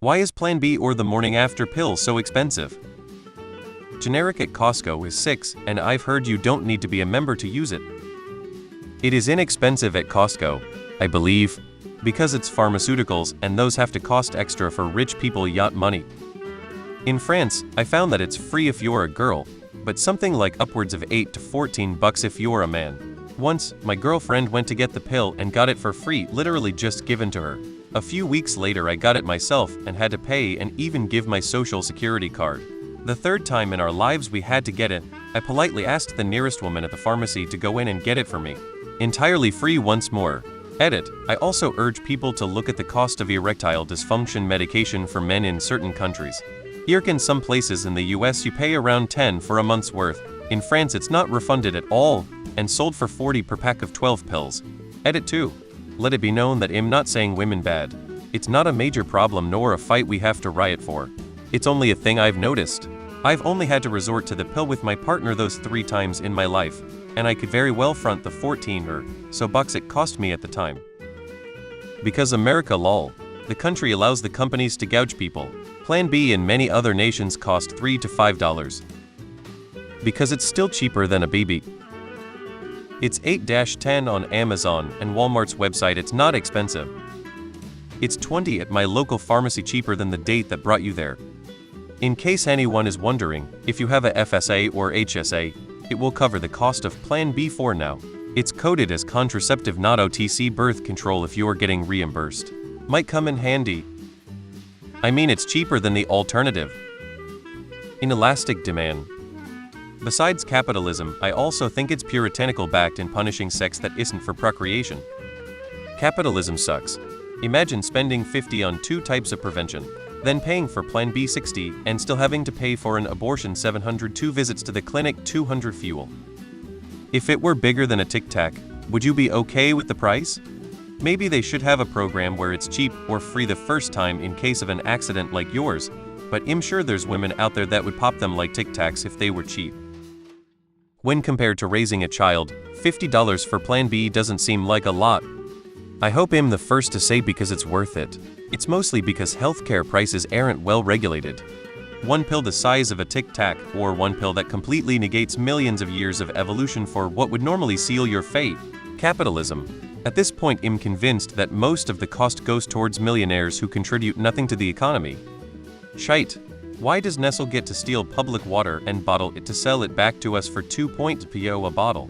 Why is Plan B or the morning after pill so expensive? Generic at Costco is $6, and I've heard you don't need to be a member to use it. It is inexpensive at Costco, I believe, because it's pharmaceuticals and those have to cost extra for rich people yacht money. In France, I found that it's free if you're a girl, but something like upwards of $8 to $14 if you're a man. Once, my girlfriend went to get the pill and got it for free, literally just given to her. A few weeks later I got it myself and had to pay and even give my social security card. The third time in our lives we had to get it, I politely asked the nearest woman at the pharmacy to go in and get it for me. Entirely free once more. Edit. I also urge people to look at the cost of erectile dysfunction medication for men in certain countries. Here in some places in the US you pay around $10 for a month's worth. In France it's not refunded at all, and sold for $40 per pack of 12 pills. Edit 2. Let it be known that I'm not saying women bad. It's not a major problem nor a fight we have to riot for. It's only a thing I've noticed. I've only had to resort to the pill with my partner those 3 times in my life, and I could very well front the 14 or so bucks it cost me at the time. Because America lol. The country allows the companies to gouge people. Plan B in many other nations cost $3 to $5. Because it's still cheaper than a BB. It's $8-10 on Amazon and Walmart's website. It's not expensive. It's $20 at my local pharmacy, cheaper than the date that brought you there. In case anyone is wondering, if you have a FSA or HSA, it will cover the cost of Plan B4 now. It's coded as contraceptive, not OTC birth control if you are getting reimbursed. Might come in handy. I mean, it's cheaper than the alternative. Inelastic demand. Besides capitalism, I also think it's puritanical backed in punishing sex that isn't for procreation. Capitalism sucks. Imagine spending $50 on 2 types of prevention, then paying for Plan B $60 and still having to pay for an abortion $700, 2 visits to the clinic $200 fuel. If it were bigger than a Tic Tac, would you be okay with the price? Maybe they should have a program where it's cheap or free the first time in case of an accident like yours, but I'm sure there's women out there that would pop them like Tic Tacs if they were cheap. When compared to raising a child, $50 for Plan B doesn't seem like a lot. I hope I'm the first to say because it's worth it. It's mostly because healthcare prices aren't well regulated. 1 pill the size of a Tic Tac, or 1 pill that completely negates millions of years of evolution for what would normally seal your fate. Capitalism. At this point I'm convinced that most of the cost goes towards millionaires who contribute nothing to the economy. Shite. Why does Nestle get to steal public water and bottle it to sell it back to us for 2 PO a bottle?